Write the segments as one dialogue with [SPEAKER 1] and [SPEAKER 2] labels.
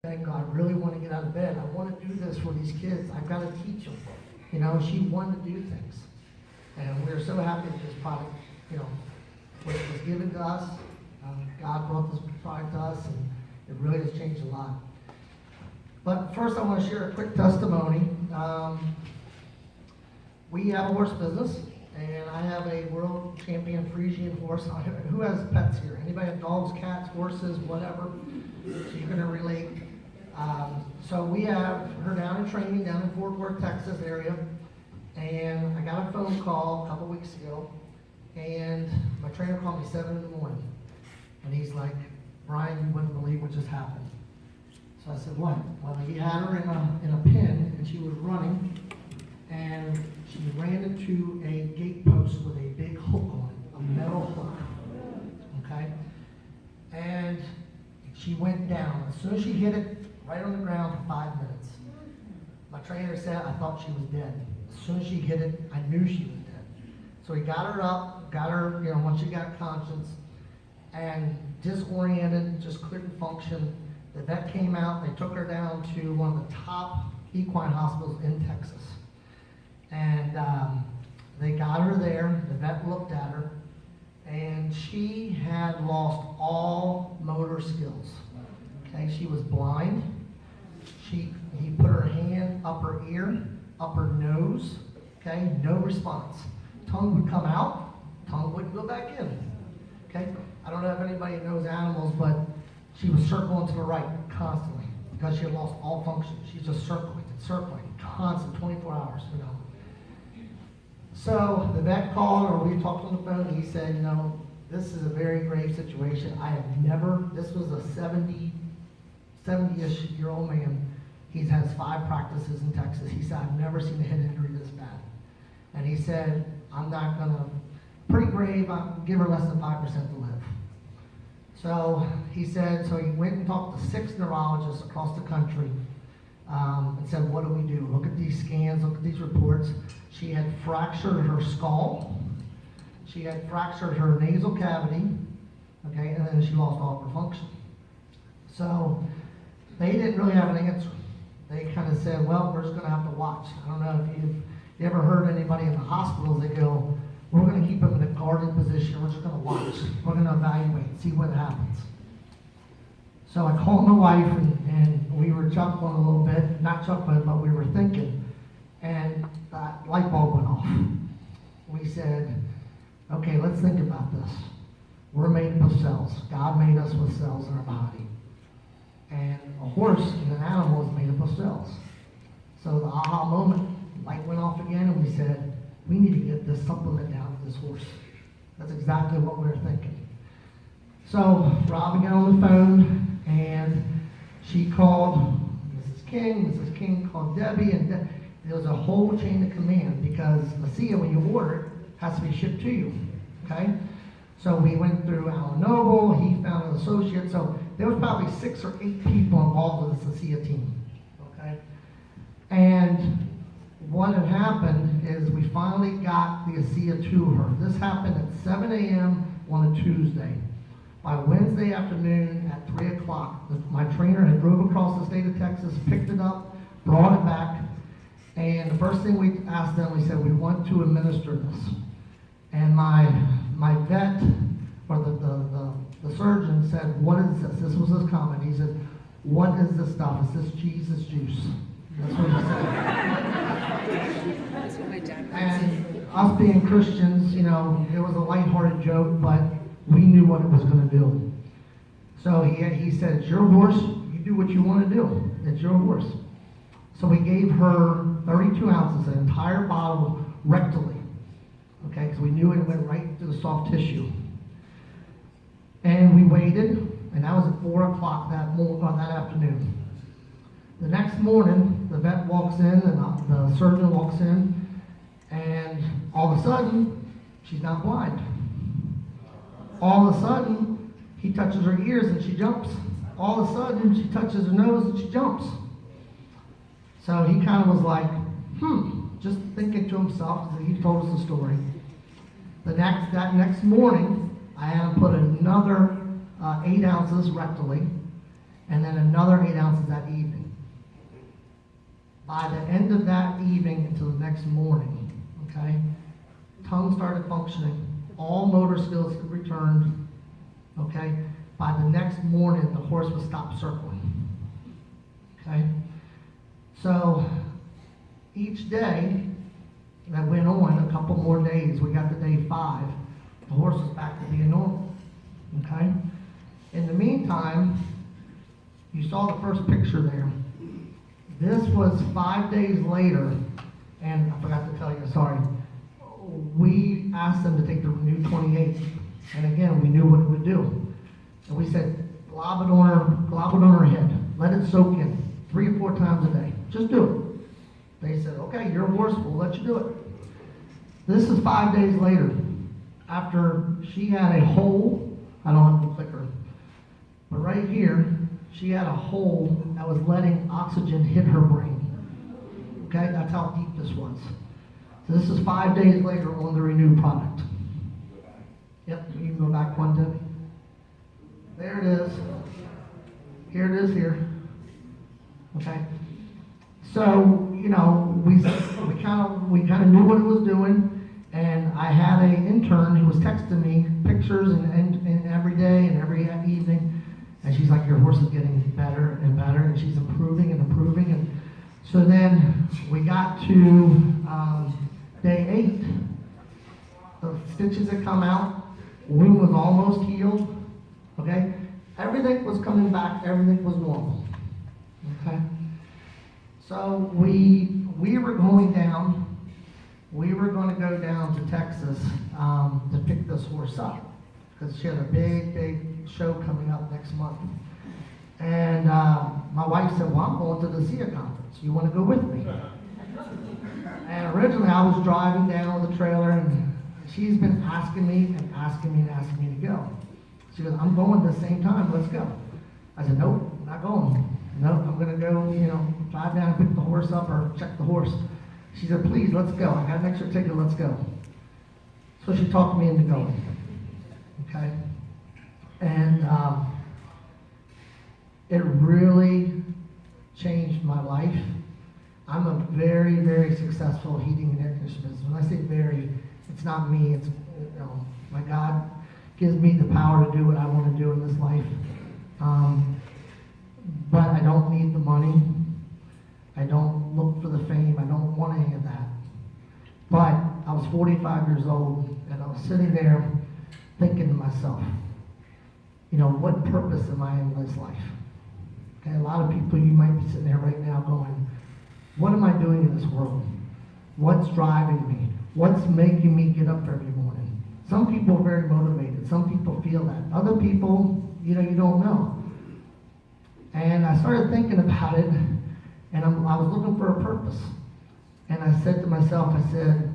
[SPEAKER 1] thank God, I really want to get out of bed. I want to do this for these kids. I've got to teach them. You know, she wanted to do things. And we're so happy that this product, you know, was given to us. God brought this product to us, and it really has changed a lot. But first, I want to share a quick testimony. We have a horse business, and I have a world champion Frisian horse. Who has pets here? Anybody have dogs, cats, horses, whatever? So you're going to relate. So we have her down in training down in Fort Worth, Texas area. And I got a phone call a couple weeks ago, and my trainer called me 7 in the morning. And he's like, Brian, you wouldn't believe what just happened. So I said, what? Well, he had her in a pin, and she was running, and she ran into a gate post with a big hook on it, a metal hook. Okay? And she went down. As soon as she hit it, right on the ground for 5 minutes. My trainer said I thought she was dead. As soon as she hit it, I knew she was dead. So he got her up, got her, you know, once she got conscience, and disoriented, just couldn't function. The vet came out, they took her down to one of the top equine hospitals in Texas. And they got her there, the vet looked at her, and she had lost all motor skills. Okay, she was blind. He put her hand up her ear, up her nose, okay, no response. Tongue would come out, tongue wouldn't go back in, okay? I don't know if anybody knows animals, but she was circling to the right constantly because she had lost all function. She's just circling, constant, 24 hours, you know. So the vet called, or we talked on the phone, and he said, you know, this is a very grave situation. I have never, this was a 70-ish year old man. He has 5 practices in Texas. He said, I've never seen a head injury this bad. And he said, I'm not gonna, pretty grave, I'll give her less than 5% to live. So he said, so he went and talked to 6 neurologists across the country and said, what do we do? Look at these scans, look at these reports. She had fractured her skull. She had fractured her nasal cavity, okay, and then she lost all of her function. So they didn't really have an answer. They kind of said, well, we're just going to have to watch. I don't know if you ever heard anybody in the hospitals, they go, we're going to keep them in a guarded position. We're just going to watch. We're going to evaluate, see what happens. So I called my wife, and we were chuckling a little bit. Not chuckling, but we were thinking. And that light bulb went off. We said, okay, let's think about this. We're made up of cells. God made us with cells in our body. And a horse and an animal is made up of cells. So the aha moment, light went off again, and we said, we need to get this supplement down to this horse. That's exactly what we were thinking. So Robin got on the phone, and she called Mrs. King. Mrs. King called Debbie, and there was a whole chain of command because ASEA, when you order it, has to be shipped to you. Okay? So we went through Alan Noble, he found an associate, so there was probably 6 or 8 people involved with this ASEA team, okay? And what had happened is we finally got the ASEA to her. This happened at 7 a.m. on a Tuesday. By Wednesday afternoon at 3 o'clock, my trainer had drove across the state of Texas, picked it up, brought it back, and the first thing we asked them, we said, we want to administer this. And my vet, or the surgeon said, what is this? This was his comment. He said, what is this stuff? Is this Jesus juice? That's what he said.
[SPEAKER 2] That's what my dad was.
[SPEAKER 1] And us being Christians, you know, it was a lighthearted joke, but we knew what it was going to do. So he said, it's your horse. You do what you want to do. It's your horse. So we gave her 32 ounces, an entire bottle rectally. Okay, because we knew it went right to the soft tissue. And we waited, and that was at 4 o'clock that afternoon. The next morning, the vet walks in, and the surgeon walks in, and all of a sudden, she's not blind. All of a sudden, he touches her ears and she jumps. All of a sudden, she touches her nose and she jumps. So he kind of was like, just thinking to himself, as he told us the story. That next morning, I had him put another 8 ounces rectally, and then another 8 ounces that evening. By the end of that evening until the next morning, okay, tongue started functioning, all motor skills had returned, okay. By the next morning, the horse would stop circling, okay. So each day that went on, a couple more days, we got to day 5, the horse was back to being normal, okay. In the meantime, you saw the first picture there. This was 5 days later, and I forgot to tell you, sorry. We asked them to take the new 28, and again, we knew what it would do. And we said, glob it on her head, let it soak in 3 or 4 times a day. Just do it. They said, okay, you're a horse, we'll let you do it. This is 5 days later, after she had a hole, I don't have the clicker, but right here, she had a hole that was letting oxygen hit her brain. Okay, that's how deep this was. So this is 5 days later on the Renew product. Yep, you can go back one, Debbie. There it is. Here it is here. Okay. So, you know, we kind of knew what it was doing, and I had an intern who was texting me pictures and every day and every evening. And she's like, your horse is getting better and better, and she's improving and improving. And so then we got to day 8. The stitches had come out. Wound was almost healed. Okay? Everything was coming back. Everything was normal. Okay? So we were going down. We were going to go down to Texas to pick this horse up because she had a big show coming up next month. And my wife said, well, I'm going to the ASEA conference. You want to go with me? And originally I was driving down with the trailer, and she's been asking me to go. She goes, I'm going at the same time, let's go. I said, nope, not going. Nope, I'm going to go, drive down and pick the horse up or check the horse. She said, please, let's go. I got an extra ticket, let's go. So she talked me into going. Okay? And it really changed my life. I'm a very, very successful heating and air conditioning business. When I say very, it's not me. It's my God gives me the power to do what I want to do in this life. But I don't need the money. I don't look for the fame. I don't want any of that. But I was 45 years old, and I was sitting there thinking to myself, what purpose am I in this life? Okay, a lot of people, you might be sitting there right now going, what am I doing in this world? What's driving me? What's making me get up every morning? Some people are very motivated. Some people feel that. Other people, you don't know. And I started thinking about it, and I was looking for a purpose. And I said to myself, I said,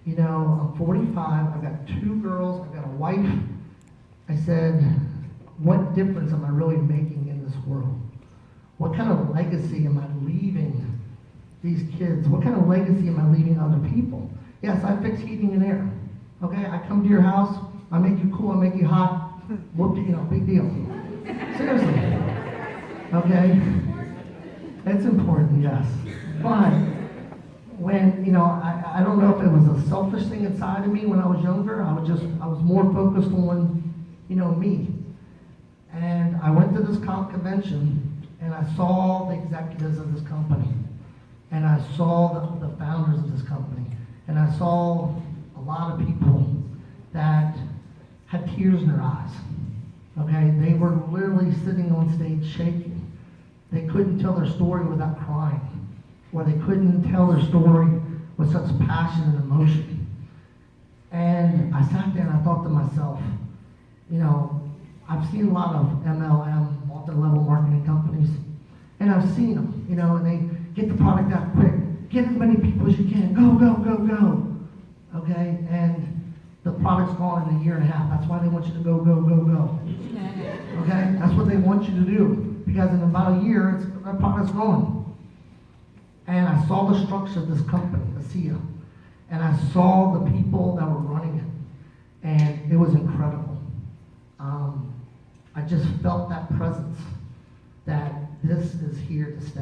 [SPEAKER 1] I'm 45, I've got 2 girls, I've got a wife. I said, what difference am I really making in this world? What kind of legacy am I leaving these kids? What kind of legacy am I leaving other people? Yes, I fix heating and air. Okay, I come to your house, I make you cool, I make you hot. Whoop, big deal. Seriously. Okay? It's important, yes. But when, I don't know if it was a selfish thing inside of me when I was younger. I was more focused on, me. And I went to this convention, and I saw the executives of this company. And I saw the founders of this company. And I saw a lot of people that had tears in their eyes. Okay? They were literally sitting on stage shaking. They couldn't tell their story without crying. Or they couldn't tell their story with such passion and emotion. And I sat there and I thought to myself, I've seen a lot of MLM, multi-level marketing companies, and I've seen them, and they get the product out quick. Get as many people as you can. Go, go, go, go. Okay? And the product's gone in a year and a half. That's why they want you to go, go, go, go. Okay? That's what they want you to do. Because in about a year, that product's gone. And I saw the structure of this company, ASEA. And I saw the people that were running it. And it was incredible. I just felt that presence. that this is here to stay.